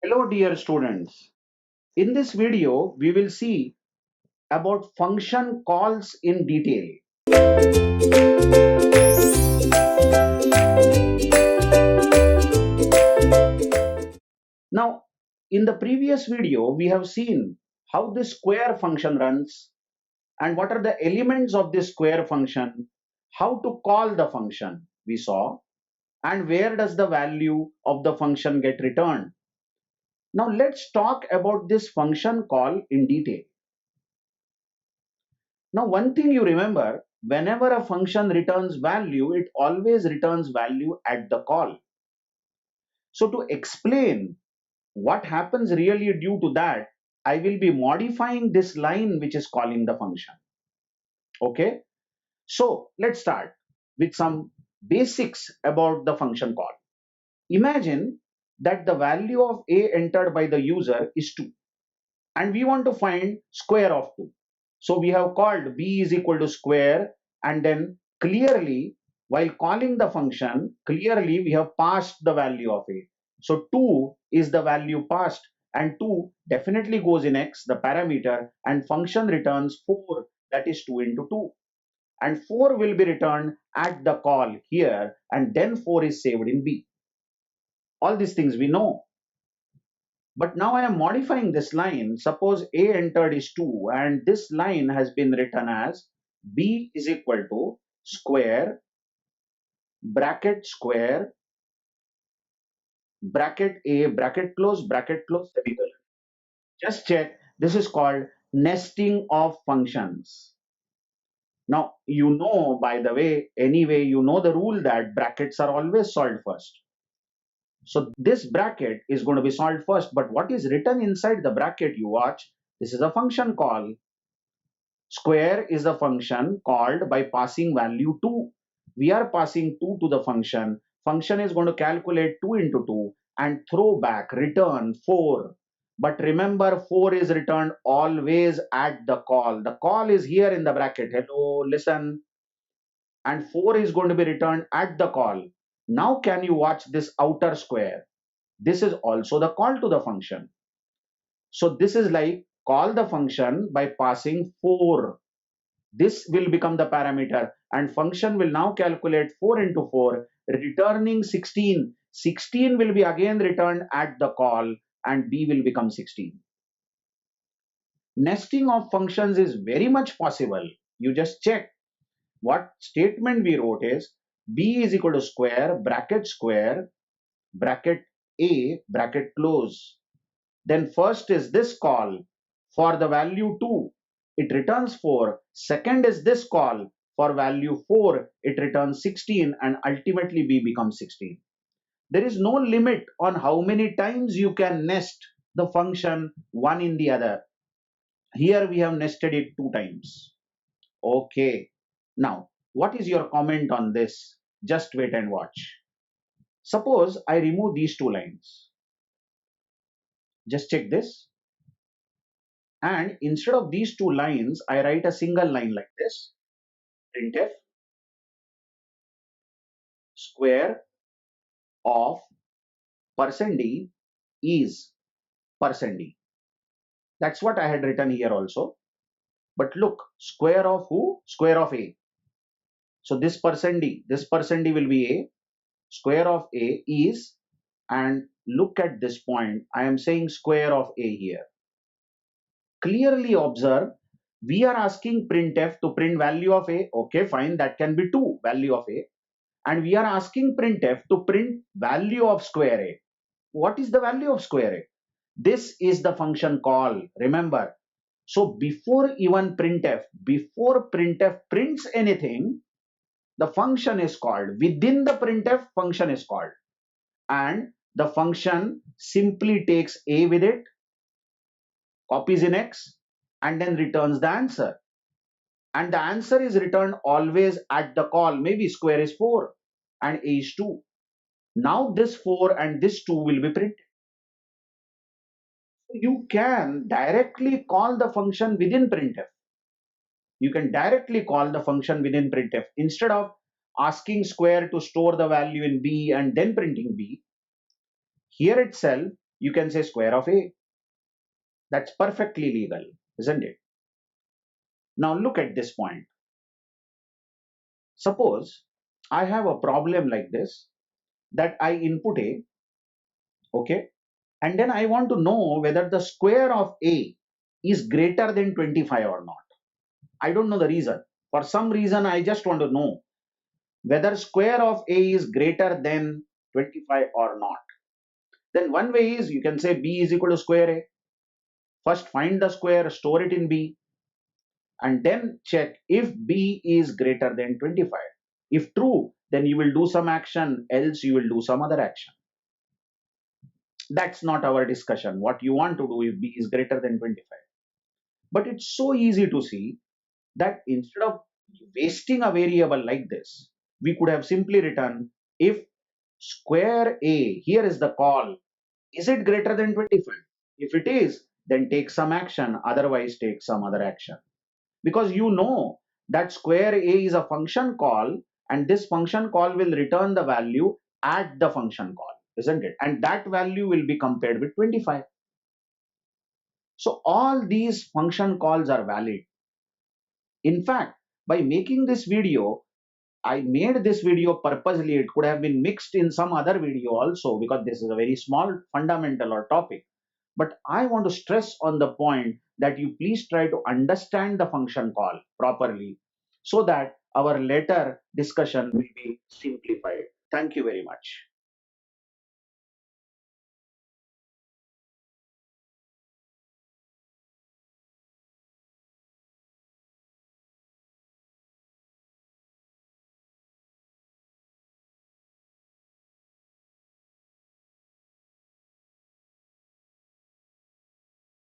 Hello dear students. In this video, we will see about function calls in detail. Now, in the previous video, we have seen how the square function runs and what are the elements of this square function, how to call the function we saw, and where does the value of the function get returned. Now let's talk about this function call in detail. Now, one thing you remember, whenever a function returns value, it always returns value at the call. So to explain what happens really due to that, I will be modifying this line which is calling the function. Okay. So let's start with some basics about the function call. Imagine that the value of a entered by the user is 2 and we want to find square of 2. So we have called b is equal to square, and then clearly while calling the function, clearly we have passed the value of a. So 2 is the value passed and 2 definitely goes in x, the parameter, and function returns 4, that is 2 into 2. And 4 will be returned at the call here, and then 4 is saved in b. All these things we know. But now I am modifying this line. Suppose a entered is 2 and this line has been written as b is equal to square, square, bracket close, semicolon. Just check. This is called nesting of functions. Now, you know, by the way, anyway, you know the rule that brackets are always solved first. So this bracket is going to be solved first, but what is written inside the bracket, you watch, this is a function call. Square is a function called by passing value 2. We are passing 2 to the function. Function is going to calculate 2 into 2 and throw back, return 4. But remember, 4 is returned always at the call. The call is here in the bracket. Hello, listen. And 4 is going to be returned at the call. Now can you watch this outer square? This is also the call to the function. So this is like call the function by passing 4. This will become the parameter and function will now calculate 4 into 4, returning 16. 16 will be again returned at the call and b will become 16. Nesting of functions is very much possible. You just check what statement we wrote is b is equal to square, bracket a, bracket close. Then first is this call for the value 2, it returns 4. Second is this call for value 4, it returns 16 and ultimately b becomes 16. There is no limit on how many times you can nest the function one in the other. Here we have nested it 2 times. Okay. Now, what is your comment on this? Just wait and watch. Suppose I remove these 2 lines. Just check this. And instead of these 2 lines, I write a single line like this. Printf square of %d is %d. That's what I had written here also. But look, square of who? Square of a. So this %d will be a. Square of a is, and look at this point. I am saying square of a here. Clearly observe, we are asking printf to print value of a. Okay, fine, that can be 2, value of a. And we are asking printf to print value of square a. What is the value of square a? This is the function call, remember. So before printf prints anything, the function is called. Within the printf, function is called. And the function simply takes a with it, copies in x, and then returns the answer. And the answer is returned always at the call. Maybe square is 4 and a is 2. Now this 4 and this 2 will be printed. You can directly call the function within printf. You can directly call the function within printf. Instead of asking square to store the value in b and then printing b, here itself You can say square of a. That's perfectly legal, isn't it? Now look at this point. Suppose I have a problem like this, that I input a, okay, and then I want to know whether the square of a is greater than 25 or not. I don't know the reason. For some reason, I just want to know whether square of a is greater than 25 or not. Then one way is you can say b is equal to square a. First find the square, store it in b, and then check if b is greater than 25. If true, then you will do some action, else you will do some other action. That's not our discussion. What you want to do if b is greater than 25. But it's so easy to see that instead of wasting a variable like this, we could have simply written if square a, here is the call, is it greater than 25? If it is, then take some action, otherwise take some other action. Because you know that square a is a function call, and this function call will return the value at the function call, isn't it? And that value will be compared with 25. So all these function calls are valid. In fact, by making this video, I made this video purposely. It could have been mixed in some other video also, because this is a very small fundamental or topic. But I want to stress on the point that you please try to understand the function call properly, so that our later discussion will be simplified. Thank you very much.